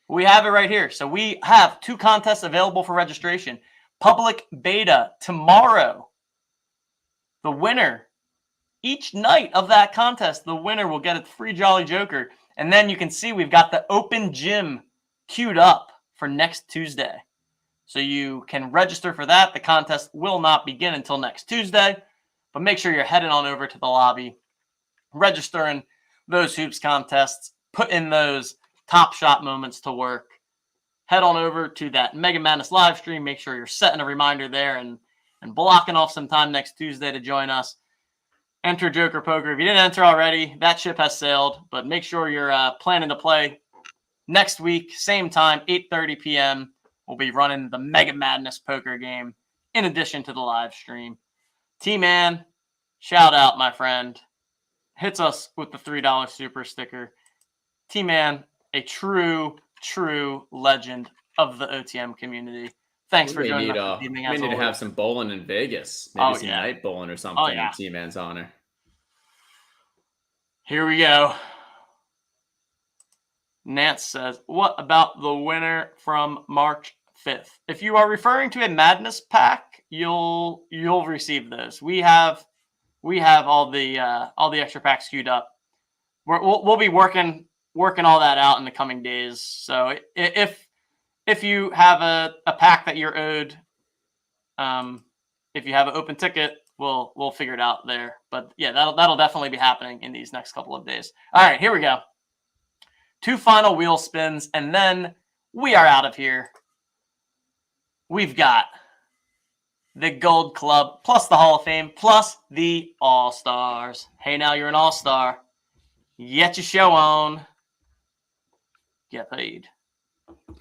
We have it right here. So we have 2 contests available for registration. Public beta tomorrow. The winner, each night of that contest, the winner will get a free Jolly Joker. And then you can see we've got the open gym queued up for next Tuesday. So you can register for that. The contest will not begin until next Tuesday. But make sure you're heading on over to the lobby, registering those hoops contests, put in those Top Shot moments to work. Head on over to that Mega Madness live stream. Make sure you're setting a reminder there and blocking off some time next Tuesday to join us. Enter Joker Poker. If you didn't enter already, that ship has sailed. But make sure you're planning to play next week, same time, 8:30 p.m. We'll be running the Mega Madness poker game in addition to the live stream. T-Man, shout out, my friend. Hits us with the $3 super sticker. T-Man, a true legend of the OTM community. Thanks for joining us this evening. We need to have some bowling in Vegas. Maybe some night bowling or something in T-Man's honor. Here we go. Nance says, what about the winner from March 5th? If you are referring to a Madness pack, you'll receive those. We have all the extra packs queued up. We'll be working all that out in the coming days. So if you have a pack that you're owed, if you have an open ticket, we'll figure it out there. But yeah, that'll definitely be happening in these next couple of days. All right, here we go. 2 final wheel spins, and then we are out of here. We've got the Gold Club, plus the Hall of Fame, plus the All-Stars. Hey, now you're an All-Star. Get your show on. Get paid.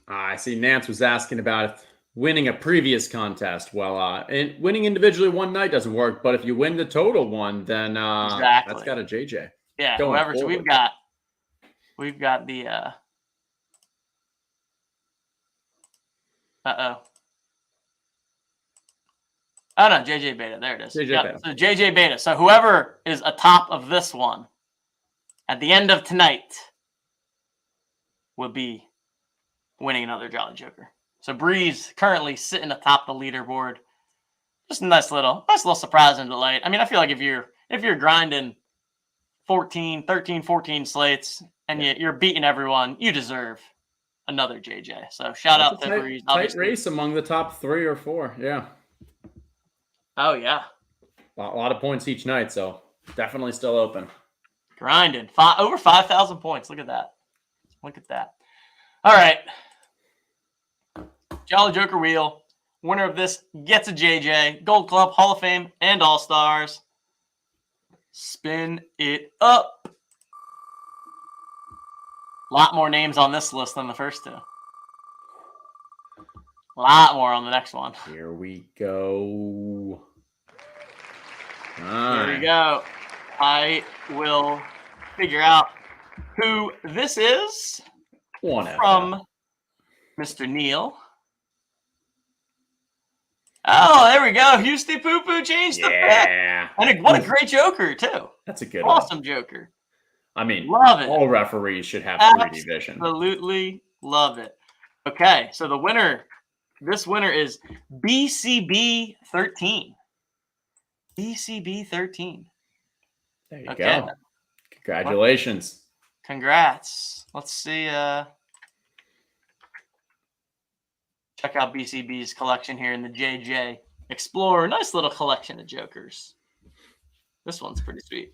I see Nance was asking about winning a previous contest. Well, winning individually one night doesn't work, but if you win the total one, then that's got a JJ. Yeah, whoever. So we've got the Oh no, JJ Beta. There it is. Beta. So JJ Beta. So whoever is atop of this one at the end of tonight will be winning another Jolly Joker. So Breeze currently sitting atop the leaderboard. Just a nice little surprise and delight. I mean, I feel like if you're grinding 13, 14 slates and you're beating everyone, you deserve another JJ. So shout out to Breeze. Tight race among the top 3 or 4. Yeah. Oh yeah. A lot of points each night, so definitely still open. Grinding. Over 5,000 points. Look at that. All right. Jolly Joker wheel. Winner of this gets a JJ, Gold Club, Hall of Fame, and All-Stars. Spin it up. A lot more names on this list than the first 2. A lot more on the next one. Here we go. Here we go. I will figure out who this is from Mr. Neil. Oh, there we go. Houston Poo Poo changed the pick. And what a great Joker, too. That's a good awesome Joker. I mean, love it. All referees should have 3D vision. Absolutely love it. Okay, so this winner is BCB 13. BCB 13. There you go. Congratulations. Congrats. Let's see. Check out BCB's collection here in the JJ Explorer. Nice little collection of Jokers. This one's pretty sweet.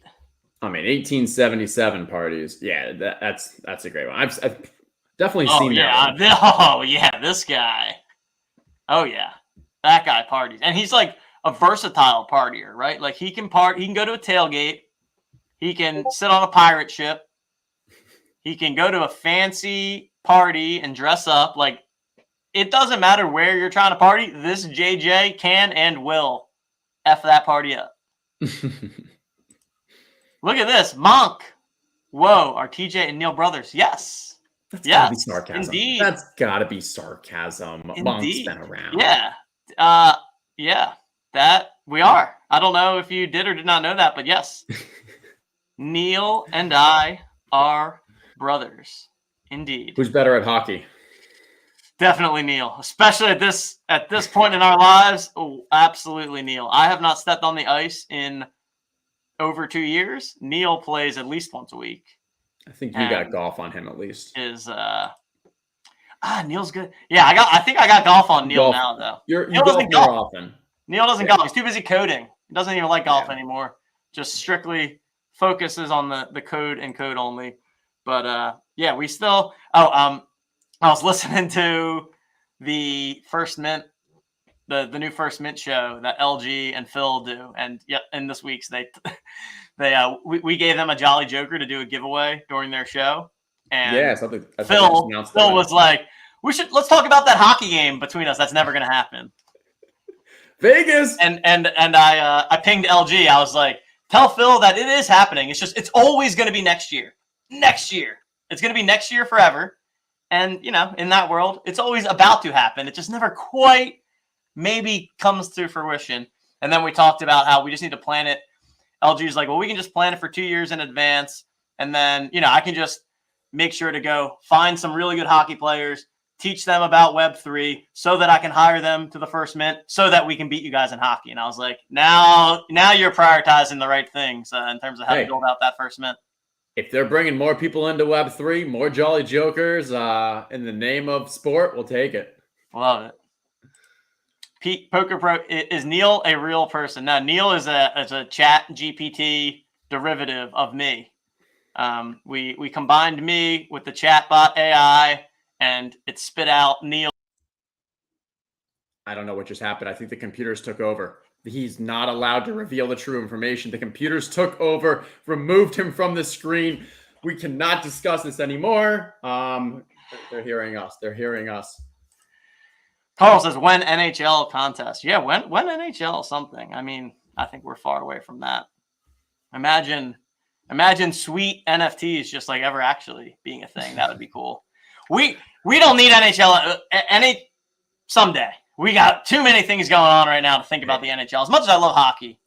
I mean, 1877 parties. Yeah, that's a great one. I've definitely seen that one. Oh, yeah, this guy. Oh, yeah. That guy parties. And he's like a versatile partier, right? Like he can go to a tailgate, he can sit on a pirate ship, he can go to a fancy party and dress up. Like, it doesn't matter where you're trying to party. This JJ can and will F that party up. Look at this. Monk. Whoa, are TJ and Neil brothers? Yes. That's yes, gotta be sarcasm. Indeed. That's gotta be sarcasm. Indeed. Monk's been around. Yeah. Yeah. That we are. I don't know if you did or did not know that, but yes. Neil and I are brothers. Indeed. Who's better at hockey? Definitely Neil, especially at this point in our lives. Oh, absolutely Neil. I have not stepped on the ice in over 2 years. Neil plays at least once a week. I think you got golf on him at least. Neil's good. Yeah, I think I got golf on Neil now though. Neil doesn't golf more often. Neil doesn't golf. He's too busy coding. He doesn't even like golf anymore. Just strictly focuses on the code and code only. But yeah, we still. I was listening to the First Mint, the new First Mint show that LG and Phil do, and in this week's we gave them a Jolly Joker to do a giveaway during their show, and Phil was like, let's talk about that hockey game between us. That's never going to happen. Vegas. And I pinged LG. I was like, tell Phil that it is happening. It's always going to be next year. Next year. It's going to be next year forever. And, in that world, it's always about to happen. It just never quite maybe comes to fruition. And then we talked about how we just need to plan it. LG's like, well, we can just plan it for 2 years in advance. And then, I can just make sure to go find some really good hockey players, teach them about Web3 so that I can hire them to the First Mint so that we can beat you guys in hockey. And I was like, now you're prioritizing the right things in terms of how to build out that First Mint. If they're bringing more people into Web3, more Jolly Jokers in the name of sport, we'll take it. Love it. Pete Poker Pro, is Neil a real person? No, Neil is a chat GPT derivative of me. We combined me with the chatbot AI, and it spit out Neil. I don't know what just happened. I think the computers took over. He's not allowed to reveal the true information. The computers took over, removed him from the screen. We cannot discuss this anymore. They're hearing us. Carl says, when NHL contest? Yeah, when NHL something. I mean, I think we're far away from that. Imagine sweet NFTs just like ever actually being a thing. That would be cool. We don't need NHL someday. We got too many things going on right now to think about the NHL. As much as I love hockey,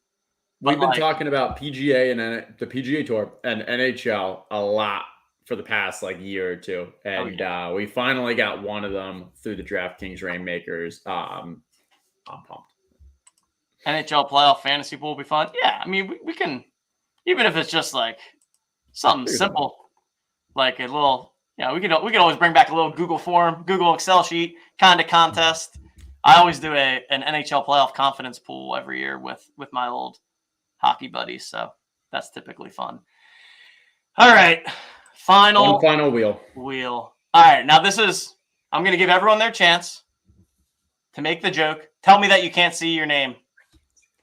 we've been talking about PGA and the PGA Tour and NHL a lot for the past year or two, and we finally got one of them through the DraftKings Rainmakers. I'm pumped. NHL playoff fantasy pool will be fun. Yeah, I mean we can, even if it's just something simple, like a little. We could always bring back a little Google Excel sheet kind of contest. I always do an NHL playoff confidence pool every year with my old hockey buddies, so that's typically fun. All right, final wheel. All right, now I'm going to give everyone their chance to make the joke. Tell me that you can't see your name.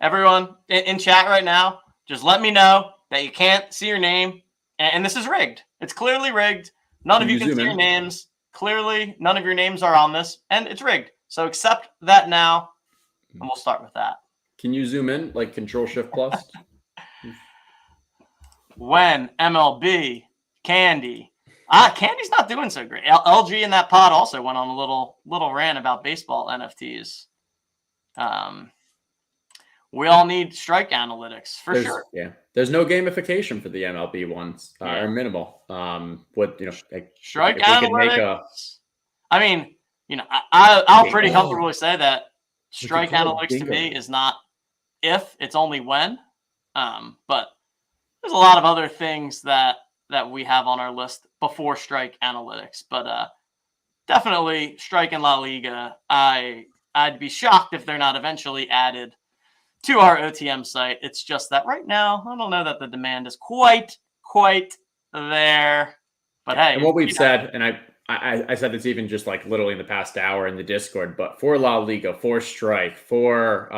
Everyone in chat right now, just let me know that you can't see your name, and this is rigged. It's clearly rigged. None of you can see your names. Clearly, none of your names are on this, and it's rigged. So accept that now, and we'll start with that. Can you zoom in, like Control-Shift+? When MLB, Candy's not doing so great. LG in that pod also went on a little rant about baseball NFTs. We all need strike analytics for sure. Yeah, there's no gamification for the MLB ones, or minimal. Strike analytics. I mean, I'll pretty comfortably say that strike analytics to me is not if, it's only when. But there's a lot of other things that we have on our list before strike analytics. But definitely strike in La Liga. I'd be shocked if they're not eventually added to our OTM site. It's just that right now, I don't know that the demand is quite there. But hey, and what we've said, and I said this even just literally in the past hour in the Discord, but for La Liga, for strike, for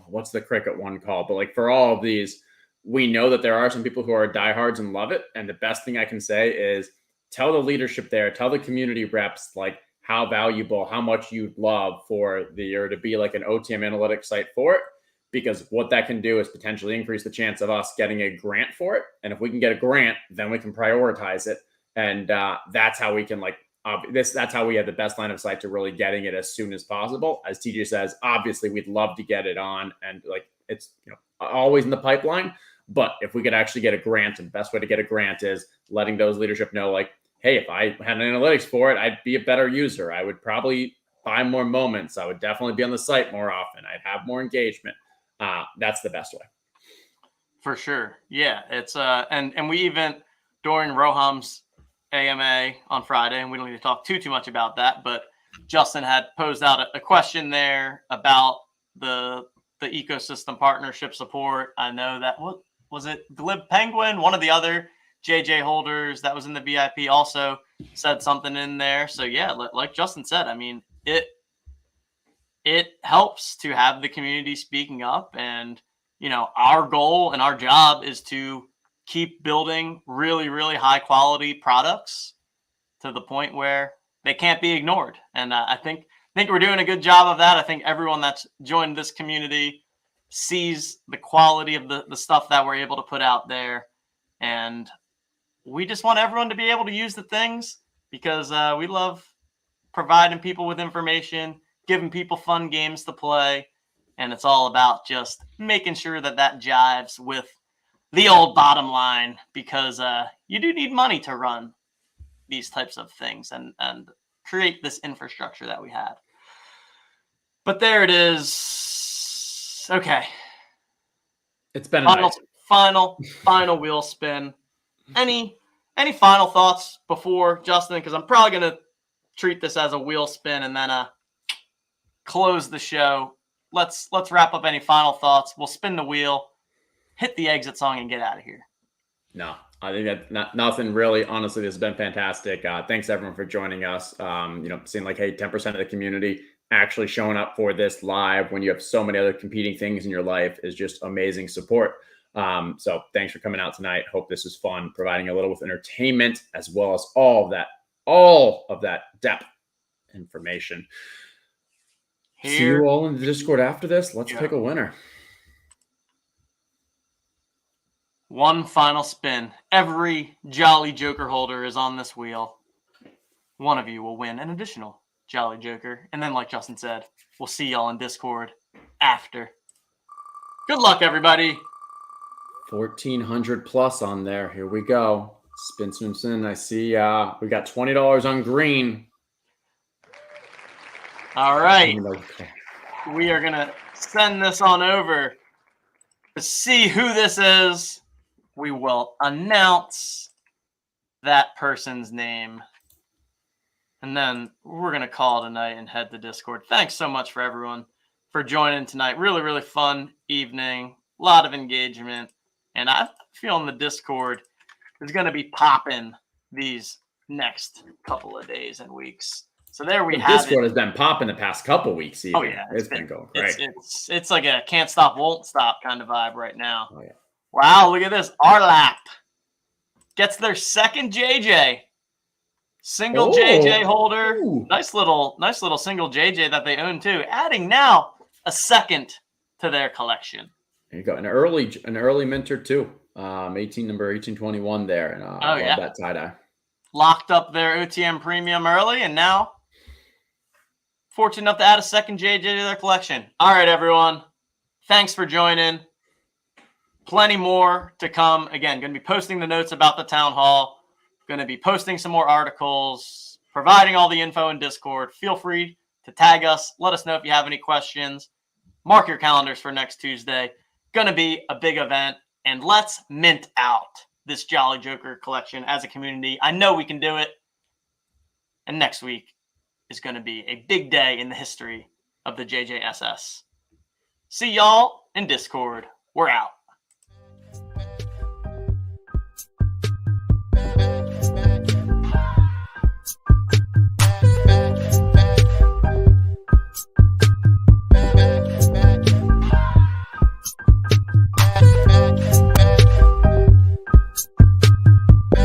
what's the cricket one called? But like for all of these, we know that there are some people who are diehards and love it. And the best thing I can say is tell the leadership there, tell the community reps like how valuable, how much you'd love for the year to be like an OTM analytics site for it. Because what that can do is potentially increase the chance of us getting a grant for it. And if we can get a grant, then we can prioritize it. And that's how we can that's how we have the best line of sight to really getting it as soon as possible. As TJ says, obviously we'd love to get it on and like it's always in the pipeline. But if we could actually get a grant, and the best way to get a grant is letting those leadership know like, hey, if I had an analytics for it, I'd be a better user. I would probably buy more moments. I would definitely be on the site more often. I'd have more engagement. That's the best way. For sure. Yeah. It's and we even during Roham's AMA on Friday, and we don't need to talk too much about that, but Justin had posed out a question there about the ecosystem partnership support. I know that what was it, Glib Penguin, one of the other JJ holders that was in the VIP also said something in there. So yeah, like Justin said, I mean, it helps to have the community speaking up, and our goal and our job is to keep building really, really high quality products to the point where they can't be ignored. And I think we're doing a good job of that. I think everyone that's joined this community sees the quality of the stuff that we're able to put out there. And we just want everyone to be able to use the things because we love providing people with information, giving people fun games to play. And it's all about just making sure that jives with the old bottom line, because you do need money to run these types of things and create this infrastructure that we have. But there it is. Okay. It's been a final wheel spin. Any final thoughts before Justin? Because I'm probably going to treat this as a wheel spin and then close the show. Let's wrap up any final thoughts. We'll spin the wheel, hit the exit song, and get out of here. No, I think that nothing really. Honestly, this has been fantastic. Thanks everyone for joining us. Seeing like, hey, 10% of the community actually showing up for this live when you have so many other competing things in your life is just amazing support. So thanks for coming out tonight. Hope this was fun, providing a little with entertainment as well as all of that depth information. See you all in the Discord after this. Let's pick a winner. One final spin. Every Jolly Joker holder is on this wheel. One of you will win an additional Jolly Joker. And then, like Justin said, we'll see y'all in Discord after. Good luck, everybody. 1,400 plus on there. Here we go. Spin. I see we got $20 on green. All right. We are going to send this on over to see who this is. We will announce that person's name. And then we're going to call it a night and head to Discord. Thanks so much for everyone for joining tonight. Really, really fun evening. A lot of engagement. And I feel in the Discord is going to be popping these next couple of days and weeks. So there we have it. Discord has been popping the past couple weeks. Even. Oh, yeah. It's been going great. It's like a can't stop, won't stop kind of vibe right now. Oh, yeah. Wow, look at this. Arlap gets their second JJ. Single JJ holder. Ooh. Nice little single JJ that they own too. Adding now a second to their collection. There you go. An early minter too. Number 1821 there. And I love that tie-dye. Locked up their OTM premium early and now fortunate enough to add a second JJ to their collection. All right, everyone. Thanks for joining. Plenty more to come. Again, going to be posting the notes about the town hall. Going to be posting some more articles, providing all the info in Discord. Feel free to tag us. Let us know if you have any questions. Mark your calendars for next Tuesday. Going to be a big event. And let's mint out this Jolly Joker collection as a community. I know we can do it. And next week is going to be a big day in the history of the JJSS. See y'all in Discord. We're out.